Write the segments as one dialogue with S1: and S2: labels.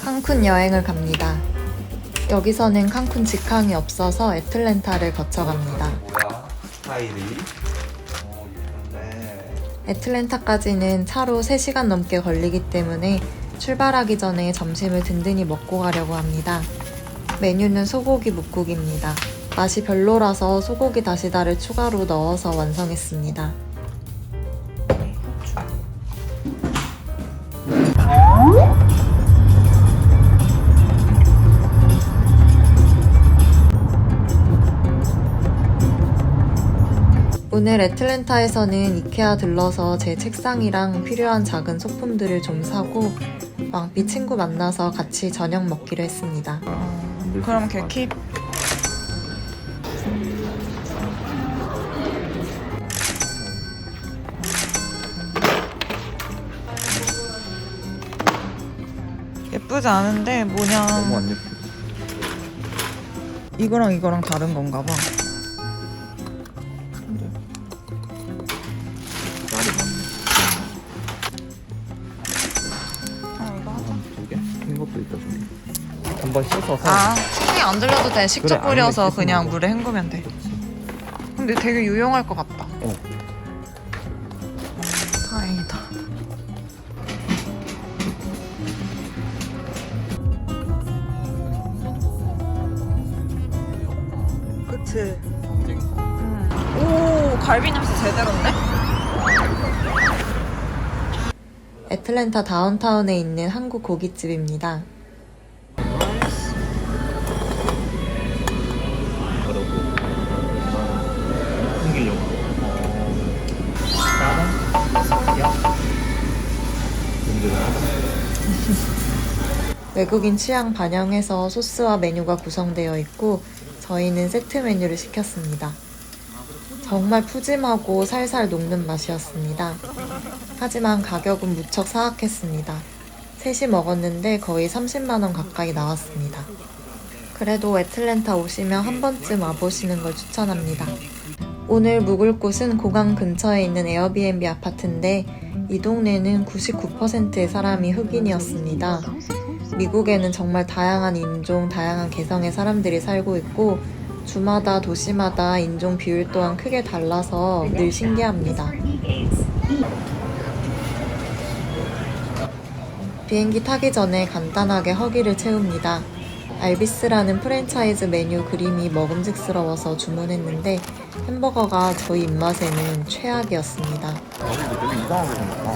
S1: 칸쿤 여행을 갑니다. 여기서는 칸쿤 직항이 없어서 애틀랜타를 거쳐갑니다.
S2: 뭐야? 스타일이? 예쁜데.
S1: 애틀랜타까지는 차로 3시간 넘게 걸리기 때문에 출발하기 전에 점심을 든든히 먹고 가려고 합니다. 메뉴는 소고기 묵국입니다. 맛이 별로라서 소고기 다시다를 추가로 넣어서 완성했습니다. 오늘 애틀랜타에서는 이케아 들러서 제 책상이랑 필요한 작은 소품들을 좀 사고 왕비 친구 만나서 같이 저녁 먹기로 했습니다.
S3: 그럼 걔 킵. 예쁘지 않은데 뭐냐.
S2: 너무 안 예쁘.
S3: 이거랑 다른 건가 봐. 이거 하자.
S2: 두 개? 큰 것도 있다 저기. 한번 씻어서.
S3: 손이 안 들려도 돼. 식초
S2: 그래,
S3: 뿌려서
S2: 아니면
S3: 그냥
S2: 씻으면
S3: 물에 헹구면 돼. 근데 되게 유용할 것 같다. 다행이다. 그치. 오, 갈비 냄새 제대로인데?
S1: 애틀랜타 다운타운에 있는 한국 고깃집입니다. 외국인 취향 반영해서 소스와 메뉴가 구성되어 있고 저희는 세트 메뉴를 시켰습니다. 정말 푸짐하고 살살 녹는 맛이었습니다. 하지만 가격은 무척 사악했습니다. 셋이 먹었는데 거의 30만 원 가까이 나왔습니다. 그래도 애틀랜타 오시면 한 번쯤 와보시는 걸 추천합니다. 오늘 묵을 곳은 공항 근처에 있는 에어비앤비 아파트인데 이 동네는 99%의 사람이 흑인이었습니다. 미국에는 정말 다양한 인종, 다양한 개성의 사람들이 살고 있고 주마다 도시마다 인종 비율 또한 크게 달라서 늘 신기합니다. 비행기 타기 전에 간단하게 허기를 채웁니다. 알비스라는 프랜차이즈 메뉴 그림이 먹음직스러워서 주문했는데 햄버거가 저희 입맛에는 최악이었습니다.
S2: 되게 이상하게 생겼다.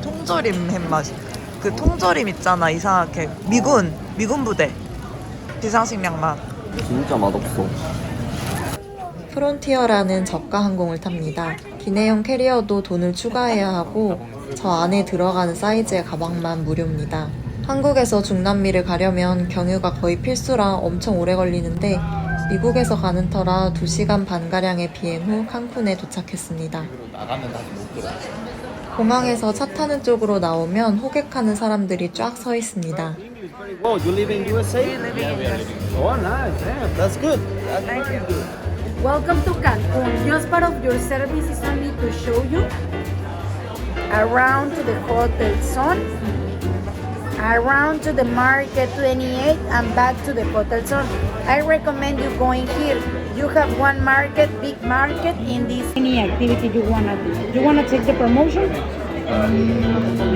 S3: 통조림 햄맛이. 그 통조림 있잖아, 이상하게. 미군 부대. 비상식량 맛.
S2: 진짜 맛없어.
S1: 프론티어라는 저가 항공을 탑니다. 기내용 캐리어도 돈을 추가해야 하고 저 안에 들어가는 사이즈의 가방만 무료입니다. 한국에서 중남미를 가려면 경유가 거의 필수라 엄청 오래 걸리는데 미국에서 가는 터라 2시간 반가량의 비행 후 칸쿤에 도착했습니다.
S2: 나가면 다시 못 들어.
S1: 공항에서 차 타는 쪽으로 나오면 호객하는 사람들이 쫙 서 있습니다.
S4: Oh, you live in USA? Oh, nice. Yeah, that's good. That's very good.
S5: Welcome to Cancun. Just part of your service is only to show you around to the hotel zone, around to the market 28, and back to the hotel zone. I recommend you going here. You have one market, big market in this. Any activity you wanna do? You wanna take the promotion?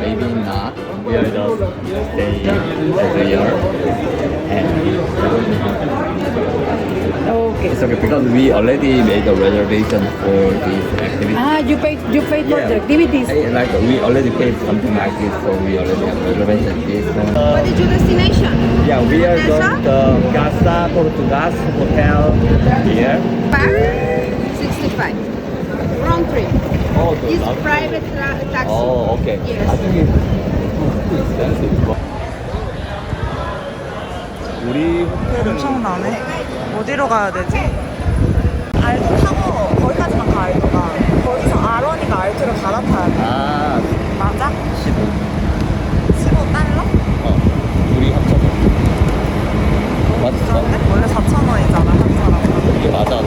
S6: Maybe not. We are just staying over here.
S5: Okay.
S6: It's okay because we already made a reservation for this activity.
S5: Ah, you paid for the activities.
S6: Like we already paid something like this, so we already have reservation this one.
S5: What is your destination?
S6: Yeah, we are going to Casa Portugas Hotel here.
S5: 65. Round trip.
S6: Oh, so
S5: It's
S6: not-
S5: private taxi.
S6: Oh, okay.
S5: Yes.
S6: I think it's too expensive.
S2: 우리 호텔은
S3: 엄청나네. 어디로 가야 되지? 알토 타고 거기까지만 가, 알토가. 거기서 아론이가 알토를 갈아타야 돼.
S6: 아,
S3: 맞아?
S6: 15.
S3: 15달러?
S6: 둘이 합쳐서. 맞죠?
S3: 원래 4,000원이잖아, 한 사람.
S6: 이게 맞아.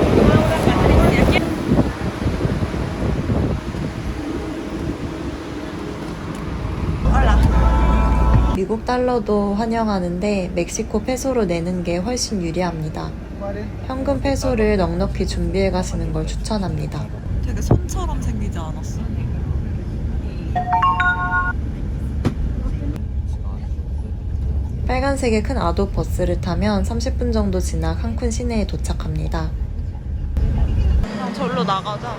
S1: 미국 달러도 환영하는데 멕시코 페소로 내는 게 훨씬 유리합니다. 현금 페소를 넉넉히 준비해 가시는 걸 추천합니다.
S3: 되게 손처럼 생기지 않았어?
S1: 빨간색의 큰 아도 버스를 타면 30분 정도 지나 칸쿤 시내에 도착합니다.
S3: 그냥 절로 나가자.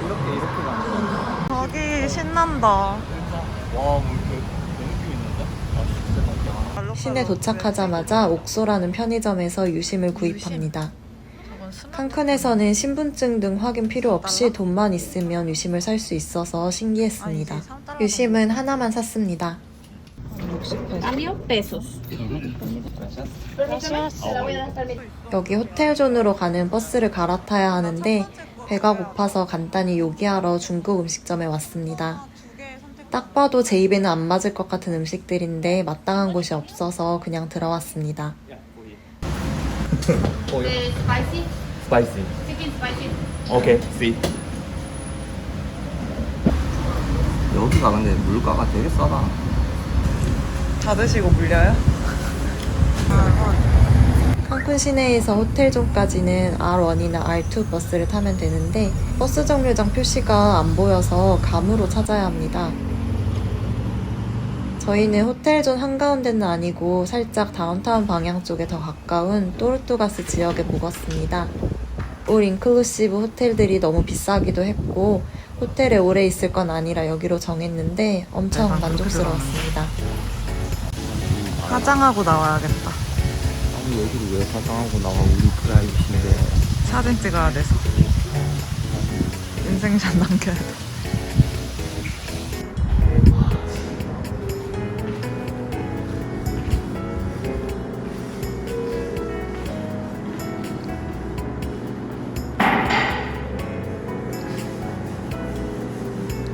S2: 이렇게 가는 거.
S3: 가기 신난다.
S2: 와, 뭐 이렇게 너무 느낌 있는데? 아, 진짜
S1: 시내 도착하자마자 옥소라는 편의점에서 유심을 구입합니다. 칸쿤에서는 신분증 등 확인 필요 없이 돈만 있으면 유심을 살 수 있어서 신기했습니다. 유심은 하나만 샀습니다.
S5: 60
S1: 여기 호텔존으로 가는 버스를 갈아타야 하는데 배가 고파서 간단히 요기하러 중국 음식점에 왔습니다. 딱 봐도 제 입에는 안 맞을 것 같은 음식들인데 마땅한 곳이 없어서 그냥 들어왔습니다.
S5: Spicy?
S2: 스파이시.
S5: Chicken spicy.
S2: 오케이, 씨. 여기가 근데 물가가 되게 싸다.
S3: 다 드시고 물려요?
S1: 칸쿤 시내에서 호텔존까지는 R1이나 R2 버스를 타면 되는데 버스 정류장 표시가 안 보여서 감으로 찾아야 합니다. 저희는 호텔존 한가운데는 아니고 살짝 다운타운 방향 쪽에 더 가까운 또르투가스 지역에 묵었습니다. 올 인클루시브 호텔들이 너무 비싸기도 했고 호텔에 오래 있을 건 아니라 여기로 정했는데 엄청 만족스러웠습니다.
S3: 화장하고 나와야겠다.
S2: 아니, 여기를 왜 화장하고 나와? 우리 프라이빗인데.
S3: 사진 찍어야 돼서. 인생샷 남겨야 돼.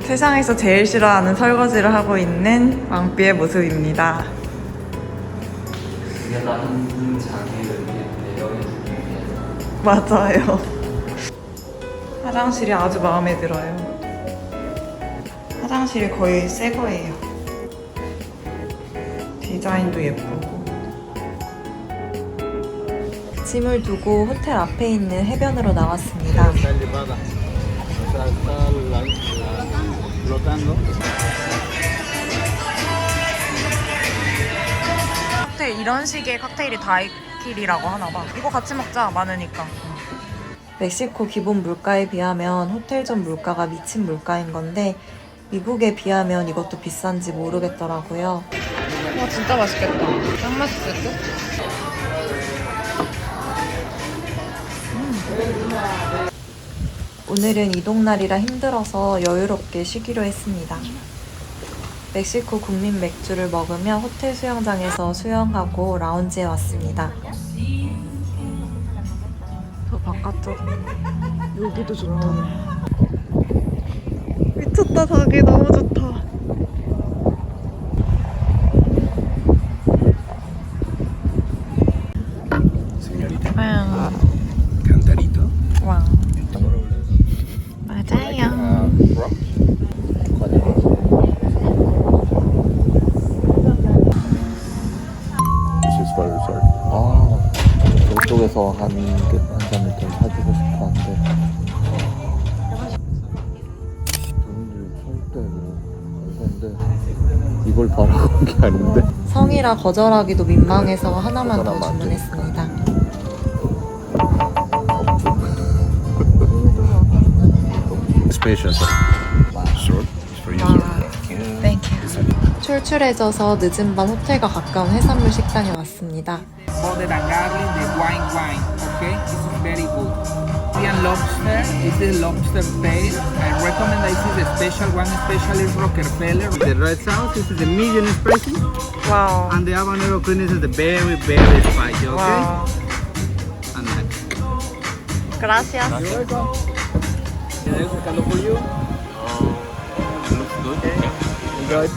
S3: 세상에서 제일 싫어하는 설거지를 하고 있는 왕비의 모습입니다.
S6: 다른 장애를 배려해주기 위해서
S3: 맞아요. 화장실이 아주 마음에 들어요. 화장실이 거의 새 거예요. 디자인도 예쁘고.
S1: 짐을 두고 호텔 앞에 있는 해변으로 나왔습니다.
S3: 칵테일, 이런 식의 칵테일이 다이킬이라고 하나봐. 이거 같이 먹자, 많으니까.
S1: 멕시코 기본 물가에 비하면 호텔존 물가가 미친 물가인 건데 미국에 비하면 이것도 비싼지 모르겠더라고요.
S3: 와, 진짜 맛있겠다. 짱 맛있겠어?
S1: 오늘은 이동날이라 힘들어서 여유롭게 쉬기로 했습니다. 멕시코 국민 맥주를 먹으며 호텔 수영장에서 수영하고 라운지에 왔습니다.
S3: 저 바깥쪽 여기도 좋다. 미쳤다, 자기 너무 좋다.
S2: Cantarito.
S3: 와. 맞아요.
S2: 아, 저쪽에서 한 잔을 좀 사주고 싶었는데. 절대 말도 이걸 바라본 게 아닌데.
S1: 성이라 거절하기도 민망해서 하나만 더 주문했습니다.
S2: Special. Short for you.
S1: 출출해져서 늦은 밤 호텔과 가까운 해산물 식당에 왔습니다.
S7: Bothered and garlic, the wine, okay? This is very good. Korean lobster, this is lobster tail. I recommend this is a special one, especially Rockefeller. The red sauce, this is the medium spicy,
S3: 와우.
S7: and the habanero cream this is the very, very spicy, okay?
S3: 와우.
S7: And that.
S3: Gracias.
S7: You're welcome. Can I ask for you?
S6: looks good.
S7: Enjoy.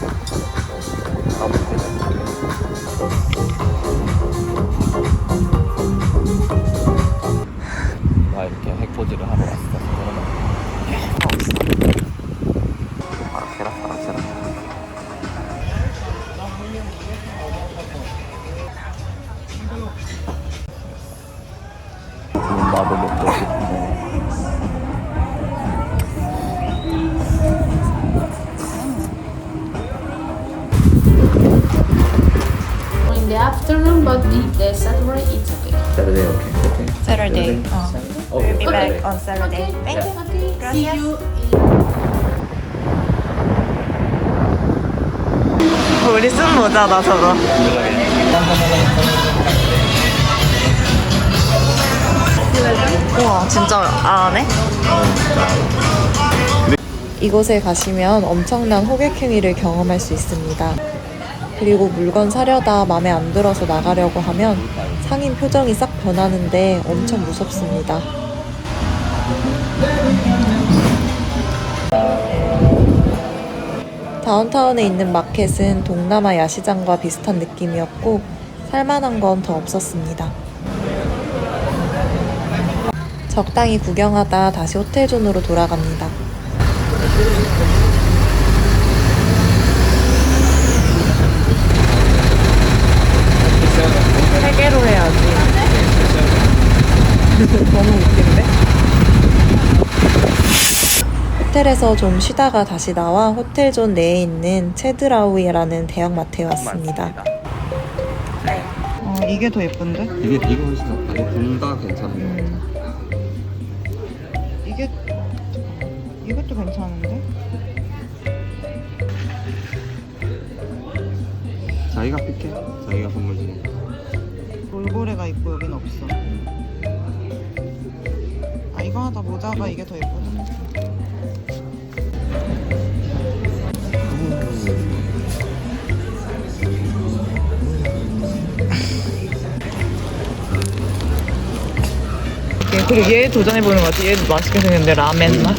S2: 나 이렇게 핵포즈를 하러 왔어. 계란.
S6: need the Saturday, it's okay.
S2: Saturday, okay.
S1: Saturday.
S6: Okay.
S1: Be back on Saturday. Thank you.
S6: Okay. See you.
S3: 우리 쓴 모자다 저거. 우와 진짜 안하네.
S1: 이곳에 가시면 엄청난 호객 행위를 경험할 수 있습니다. 그리고 물건 사려다 마음에 안 들어서 나가려고 하면 상인 표정이 싹 변하는데 엄청 무섭습니다. 다운타운에 있는 마켓은 동남아 야시장과 비슷한 느낌이었고 살만한 건 더 없었습니다. 적당히 구경하다 다시 호텔존으로 돌아갑니다.
S3: 세 개로 해야지. 너무 웃긴데?
S1: 호텔에서 좀 쉬다가 다시 나와 호텔존 내에 있는 체드라우이라는 대형마트에 왔습니다.
S3: 이게 더 예쁜데?
S2: 이게 훨씬 낫다. 둘다 괜찮네.
S3: 이것도 괜찮은데?
S2: 자기가 픽해. 자기가 선물 주는 거.
S3: 돌고래가 있고 여긴 없어. 아 이거 하다 모자가 이게 더 예쁘다. 그리고 얘 도전해보는 거 같아. 얘도 맛있게 생겼는데 라멘 맛?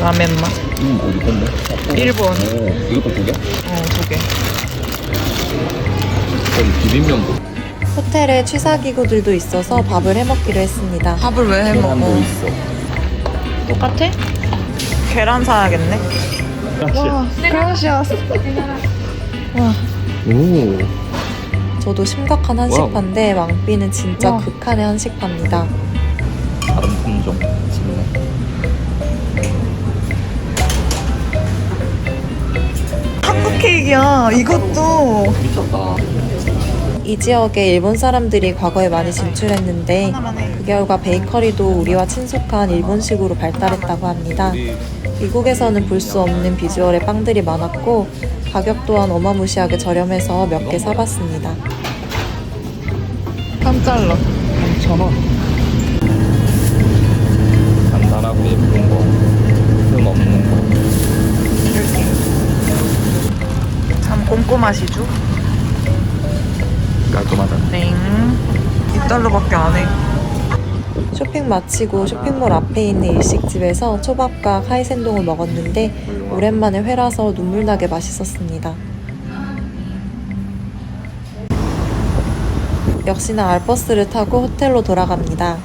S3: 라멘 맛?
S2: 어디 건데?
S3: 일본.
S2: 오, 이것도 두 개?
S3: 2개.
S2: 그럼 비빔면도.
S1: 호텔에 취사기구들도 있어서 밥을 해먹기로 했습니다.
S3: 밥을 왜 해먹어?
S2: 계란도 있어.
S3: 똑같아? 계란 사야겠네. 와, 그라시아스. 와,
S2: 오.
S1: 저도 심각한 한식파인데 왕비는 진짜 극한의 한식파입니다.
S2: 다른 품종. 진네.
S3: 한국 케이크야. 이것도.
S2: 미쳤다.
S1: 이 지역에 일본 사람들이 과거에 많이 진출했는데 그 결과 베이커리도 우리와 친숙한 일본식으로 발달했다고 합니다. 미국에서는 볼 수 없는 비주얼의 빵들이 많았고 가격 또한 어마무시하게 저렴해서 몇 개 사봤습니다.
S3: 3달러.
S2: 3,000원. 간단하고 예쁜 거. 흠 없는 거.
S3: 참 꼼꼼하시죠?
S2: 깔끔하다.
S3: 땡. 2달러밖에 안 해.
S1: 쇼핑 마치고 쇼핑몰 앞에 있는 일식집에서 초밥과 카이센동을 먹었는데 오랜만에 회라서 눈물나게 맛있었습니다. 역시나 알버스를 타고 호텔로 돌아갑니다.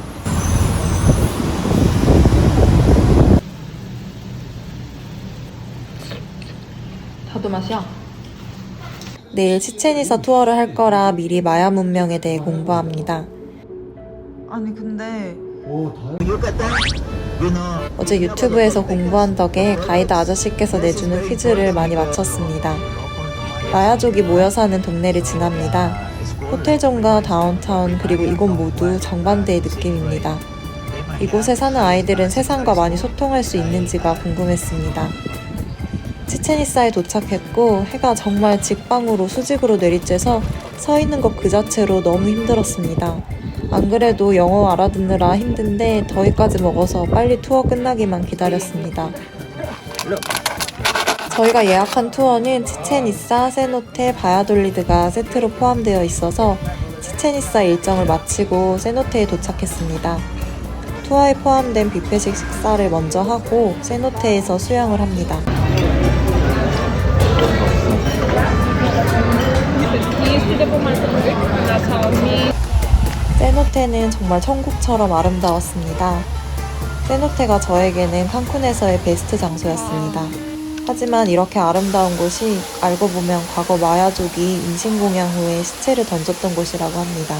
S3: 다도 맛이야.
S1: 내일 치첸이사 투어를 할 거라 미리 마야 문명에 대해 공부합니다.
S3: 아니 근데
S1: 어제 유튜브에서 공부한 덕에 가이드 아저씨께서 내주는 퀴즈를 많이 맞췄습니다. 마야족이 모여 사는 동네를 지납니다. 호텔존과 다운타운 그리고 이곳 모두 정반대의 느낌입니다. 이곳에 사는 아이들은 세상과 많이 소통할 수 있는지가 궁금했습니다. 치첸이사에 도착했고 해가 정말 직방으로 수직으로 내리쬐서 서 있는 것 그 자체로 너무 힘들었습니다. 안 그래도 영어 알아듣느라 힘든데 더위까지 먹어서 빨리 투어 끝나기만 기다렸습니다. 저희가 예약한 투어는 치첸이사, 세노테, 바야돌리드가 세트로 포함되어 있어서 치첸이사 일정을 마치고 세노테에 도착했습니다. 투어에 포함된 뷔페식 식사를 먼저 하고 세노테에서 수영을 합니다. 세노테는 정말 천국처럼 아름다웠습니다. 세노테가 저에게는 칸쿤에서의 베스트 장소였습니다. 하지만 이렇게 아름다운 곳이 알고 보면 과거 마야족이 인신공양 후에 시체를 던졌던 곳이라고 합니다.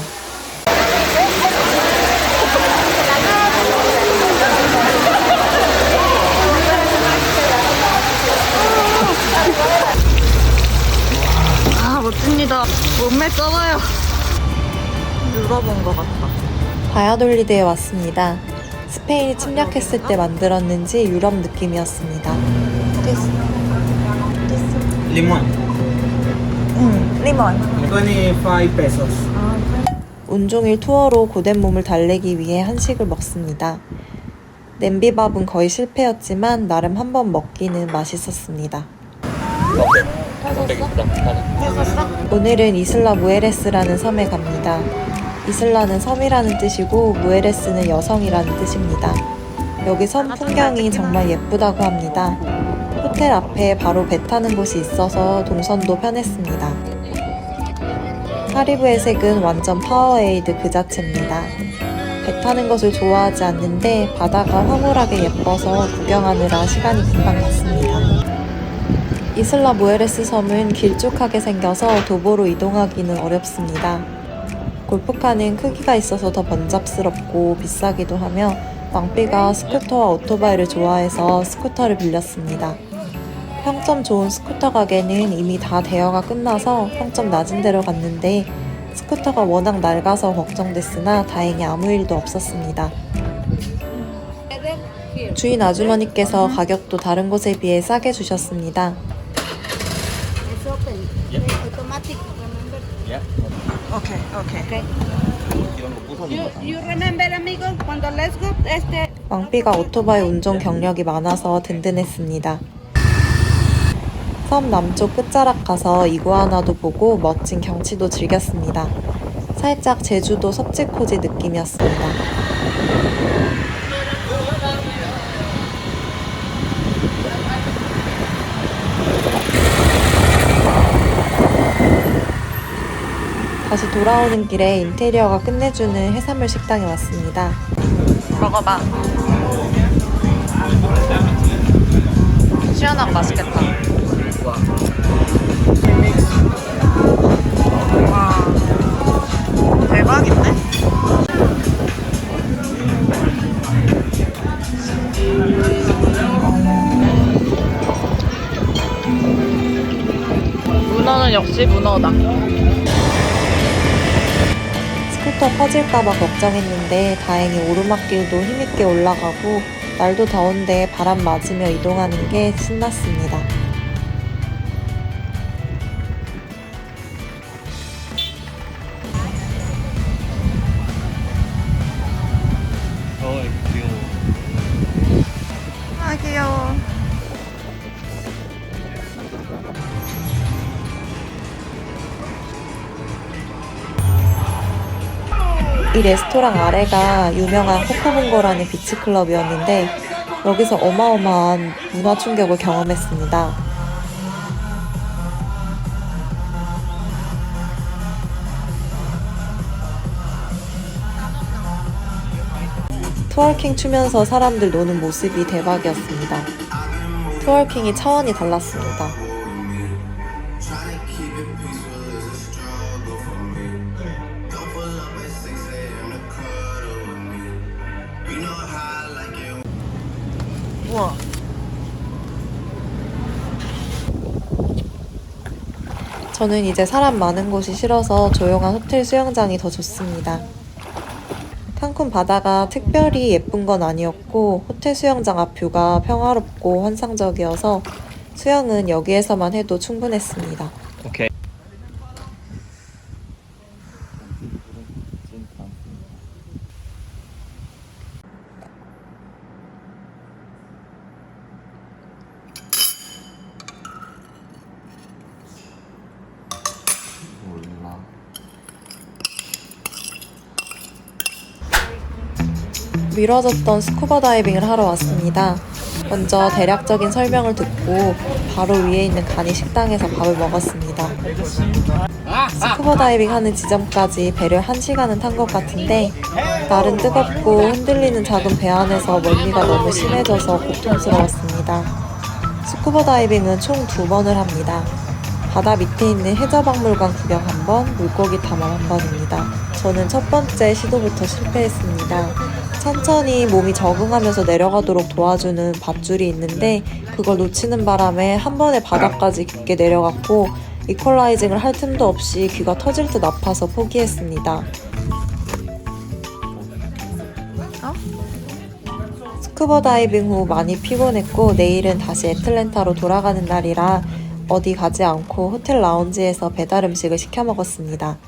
S3: 아 멋집니다. 몸매 써봐요. 들어본 것 같다.
S1: 바야돌리드에 왔습니다. 스페인이 침략했을 때 만들었는지 유럽 느낌이었습니다.
S4: Limon.
S3: 리몬.
S4: 25 pesos.
S1: 온종일 투어로 고된 몸을 달래기 위해 한식을 먹습니다. 냄비밥은 거의 실패였지만 나름 한번 먹기는 맛있었습니다. 오늘은 이슬라 무에레스라는 섬에 갑니다. 이슬라는 섬이라는 뜻이고 무에레스는 여성이라는 뜻입니다. 여기 섬 풍경이 정말 예쁘다고 합니다. 호텔 앞에 바로 배 타는 곳이 있어서 동선도 편했습니다. 카리브의 색은 완전 파워에이드 그 자체입니다. 배 타는 것을 좋아하지 않는데 바다가 황홀하게 예뻐서 구경하느라 시간이 금방 갔습니다. 이슬라 무에레스 섬은 길쭉하게 생겨서 도보로 이동하기는 어렵습니다. 골프카는 크기가 있어서 더 번잡스럽고 비싸기도 하며 왕비가 스쿠터와 오토바이를 좋아해서 스쿠터를 빌렸습니다. 평점 좋은 스쿠터 가게는 이미 다 대여가 끝나서 평점 낮은 데로 갔는데 스쿠터가 워낙 낡아서 걱정됐으나 다행히 아무 일도 없었습니다. 주인 아주머니께서 가격도 다른 곳에 비해 싸게 주셨습니다.
S3: 오케이.
S5: You remember, amigo, cuando let's go,
S1: 왕비가 오토바이 운전 경력이 많아서 든든했습니다. 섬 남쪽 끝자락 가서 이구아나도 보고 멋진 경치도 즐겼습니다. 살짝 제주도 섭지코지 느낌이었습니다. 다시 돌아오는 길에 인테리어가 끝내주는 해산물 식당에 왔습니다.
S3: 먹어봐. 시원하고 맛있겠다. 와, 대박인데? 문어는 역시 문어다.
S1: 스쿠터 퍼질까봐 걱정했는데 다행히 오르막길도 힘있게 올라가고 날도 더운데 바람 맞으며 이동하는 게 신났습니다.
S3: 아, 귀여워.
S1: 이 레스토랑 아래가 유명한 코코봉고라는 비치클럽이었는데 여기서 어마어마한 문화 충격을 경험했습니다. 트월킹 추면서 사람들 노는 모습이 대박이었습니다. 트월킹이 차원이 달랐습니다.
S3: 우와.
S1: 저는 이제 사람 많은 곳이 싫어서 조용한 호텔 수영장이 더 좋습니다. 칸쿤 바다가 특별히 예쁜 건 아니었고 호텔 수영장 앞 뷰가 평화롭고 환상적이어서 수영은 여기에서만 해도 충분했습니다.
S6: 오케이.
S2: 몰라.
S1: 미뤄졌던 스쿠버 다이빙을 하러 왔습니다. 먼저 대략적인 설명을 듣고 바로 위에 있는 가니 식당에서 밥을 먹었습니다. 스쿠버 다이빙 하는 지점까지 배를 1시간은 탄 것 같은데 날은 뜨겁고 흔들리는 작은 배 안에서 멀미가 너무 심해져서 고통스러웠습니다. 스쿠버 다이빙은 총 2번을 합니다. 바다 밑에 있는 해저박물관 구경 1번, 물고기 탐험 1번입니다. 저는 첫 번째 시도부터 실패했습니다. 천천히 몸이 적응하면서 내려가도록 도와주는 밧줄이 있는데 그걸 놓치는 바람에 한 번에 바닥까지 깊게 내려갔고 이퀄라이징을 할 틈도 없이 귀가 터질 듯 아파서 포기했습니다. 스쿠버 다이빙 후 많이 피곤했고 내일은 다시 애틀랜타로 돌아가는 날이라 어디 가지 않고 호텔 라운지에서 배달 음식을 시켜 먹었습니다.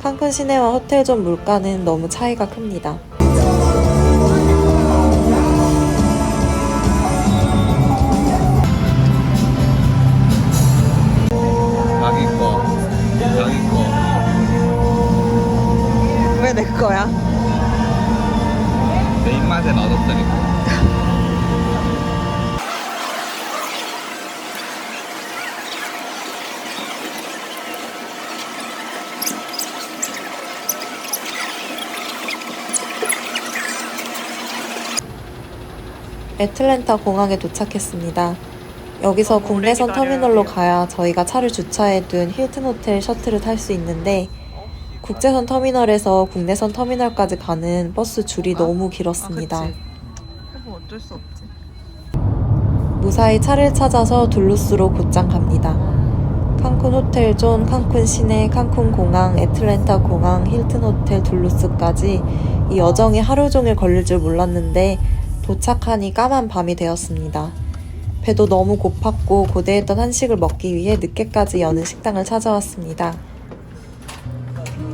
S1: 칸쿤 시내와 호텔 존 물가는 너무 차이가 큽니다.
S6: 자기 거.
S3: 왜 내 거야?
S6: 내 입맛에 맞았다니까.
S1: 애틀랜타 공항에 도착했습니다. 여기서 국내선 터미널로 가야 저희가 차를 주차해둔 힐튼 호텔 셔틀을 탈 수 있는데 국제선 터미널에서 국내선 터미널까지 가는 버스 줄이 너무 길었습니다.
S3: 뭐 어쩔 수 없지.
S1: 무사히 차를 찾아서 둘루스로 곧장 갑니다. 칸쿤 호텔 존, 칸쿤 시내, 칸쿤 공항, 애틀랜타 공항, 힐튼 호텔 둘루스까지 이 여정이 하루 종일 걸릴 줄 몰랐는데 도착하니 까만 밤이 되었습니다. 배도 너무 고팠고 고대했던 한식을 먹기 위해 늦게까지 여는 식당을 찾아왔습니다.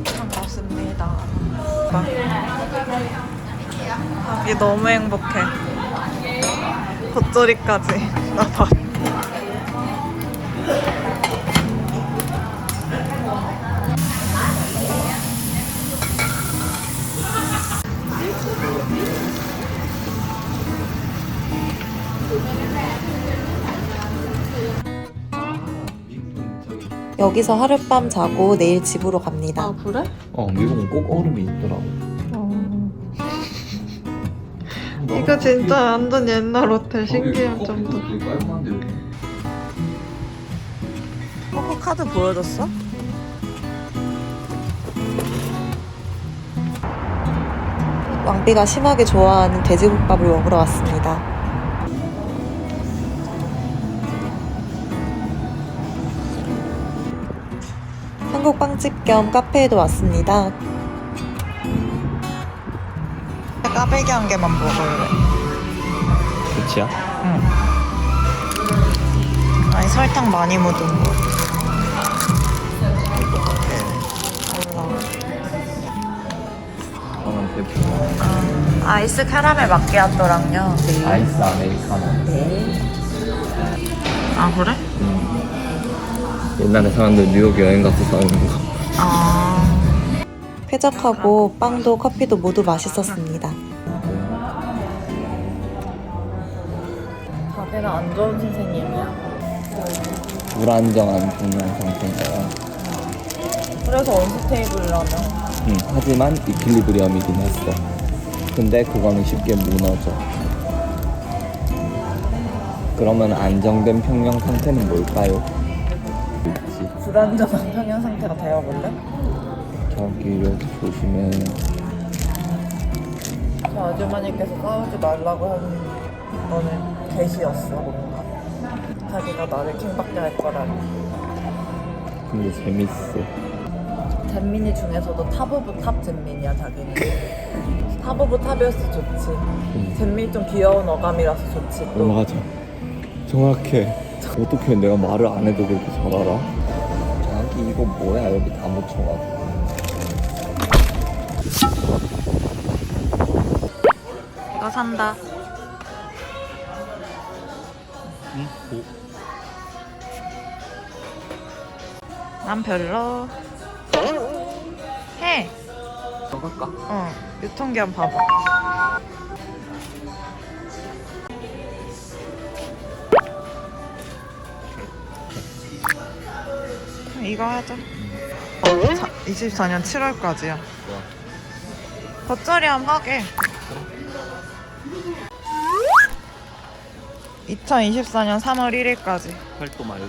S3: 반갑습니다. 여기 너무 행복해. 겉절이까지. 나 봐.
S1: 여기서 하룻밤 자고 내일 집으로 갑니다.
S3: 그래?
S2: 미국은 꼭 얼음이 있더라고.
S3: 이거 진짜 완전 옛날 호텔 신기할 정도.
S2: 되게 깔끔한데 여기.
S3: 코코 카드 보여줬어?
S1: 왕비가 심하게 좋아하는 돼지국밥을 먹으러 왔습니다. 한국 빵집 겸 카페에도 왔습니다.
S3: 까베기 한 개만 먹을래.
S2: 끝이야?
S3: 아니 설탕 많이 묻은 거.
S2: 저는 배불러.
S3: 아이스 캐러멜 마끼아토랑요.
S2: 아이스 아메리카노.
S3: 아 그래?
S2: 옛날에 사람들 뉴욕 여행 가서 사오는 거.
S3: 아.
S1: 쾌적하고 빵도 커피도 모두 맛있었습니다.
S3: 자기는 안 좋은 선생님이야.
S2: 불안정한 중요한 상태인가요?
S3: 그래서 언스테이블라며.
S2: 하지만 이퀄리브리엄이긴 했어. 근데 그거는 쉽게 무너져. 그러면 안정된 평형 상태는 뭘까요? 있지.
S3: 불안정한 평형 상태가 되어볼래?
S2: 저기 이렇게 조심해.
S3: 저 아주머니께서 싸우지 말라고 하는 거는 계시였어 뭔가. 자기가 나를 킹받게 할 거라니.
S2: 근데 재밌어.
S3: 잼민이 중에서도 탑 오브 탑 잼민이야 자기는. 탑 오브 탑이었어 좋지. 잼민이 좀 귀여운 어감이라서 좋지 또.
S2: 맞아. 정확해. 어떻게 내가 말을 안 해도 그렇게 잘 알아? 자기 이거 뭐야 여기 다 묻혀가지고.
S3: 이거 산다. 난 별로. 해.
S2: 먹을까?
S3: 유통기한 봐봐. 이거 하자. 24년 7월까지야. 겉절이 함 하게. 2024년 3월 1일까지.
S2: 팔도 말고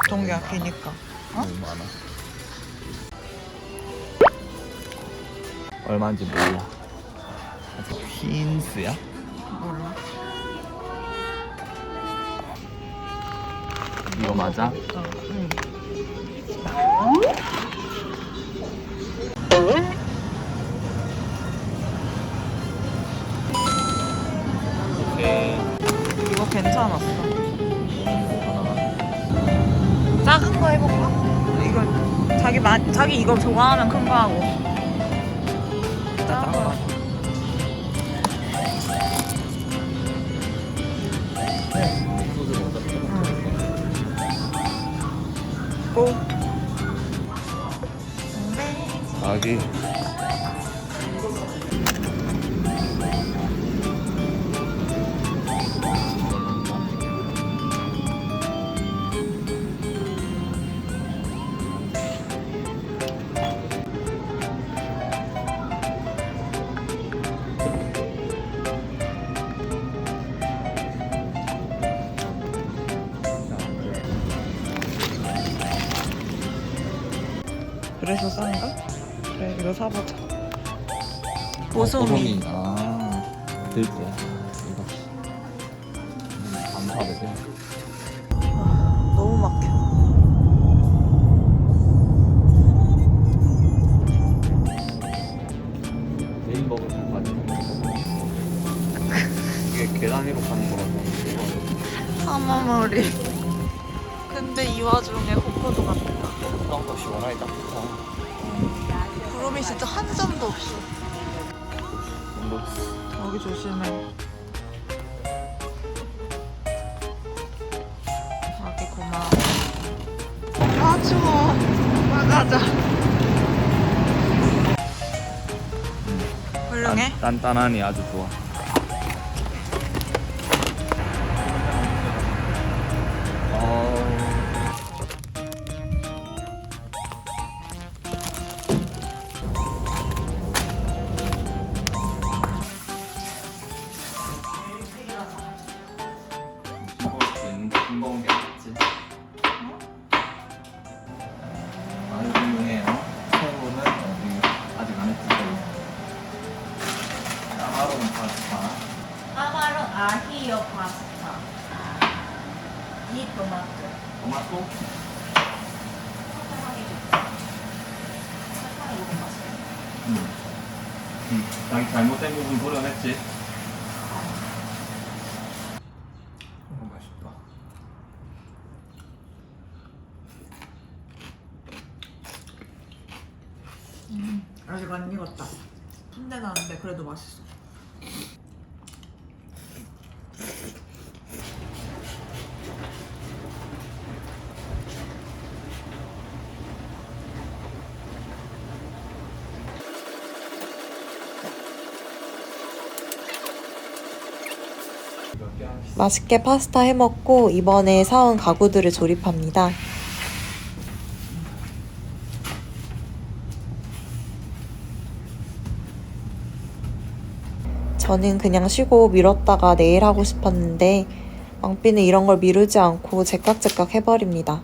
S3: 동기가 기니까.
S2: 너무 많아. 얼마인지 몰라. 퀸스야?
S3: 몰라.
S2: 이거 맞아?
S3: 응. 괜찮았어. 작은 거 해볼까? 이거 자기 이거 좋아하면 큰 거 하고. 작은 거. 고.
S2: 아기.
S3: 그래서 싼가? 그래 이거 사보자. 보소미.
S2: 아, 들때 이거. 안 사도 돼.
S3: 너무 막혀.
S2: 내일 먹을 때까지. 이게 계단 위로 가는 거라서.
S3: 하마머리. 근데 이 와중에 호커도 간다.
S2: 땅도 시원하게 딱 좋다.
S3: 구름이 진짜 한 점도 없어.
S2: 뭐,
S3: 여기 조심해. 자기 고마워. 아 추워. 나가자. 훌륭해?
S2: 단단하니 아주 좋아. 싱거운 게 낫지. 아주 훌륭해요. 새우는 아직 안 했지. 까마롱 파스타.
S3: 까마롱 아히요 파스타. 이 토마토.
S2: 토마토? 자기 잘못된 부분 도려냈지. 맛있다.
S3: 아직 안 익었다. 순대 나는데 그래도 맛있어.
S1: 맛있게 파스타 해먹고 이번에 사온 가구들을 조립합니다. 저는 그냥 쉬고 미뤘다가 내일 하고 싶었는데 왕삐는 이런 걸 미루지 않고 제깍제깍 해버립니다.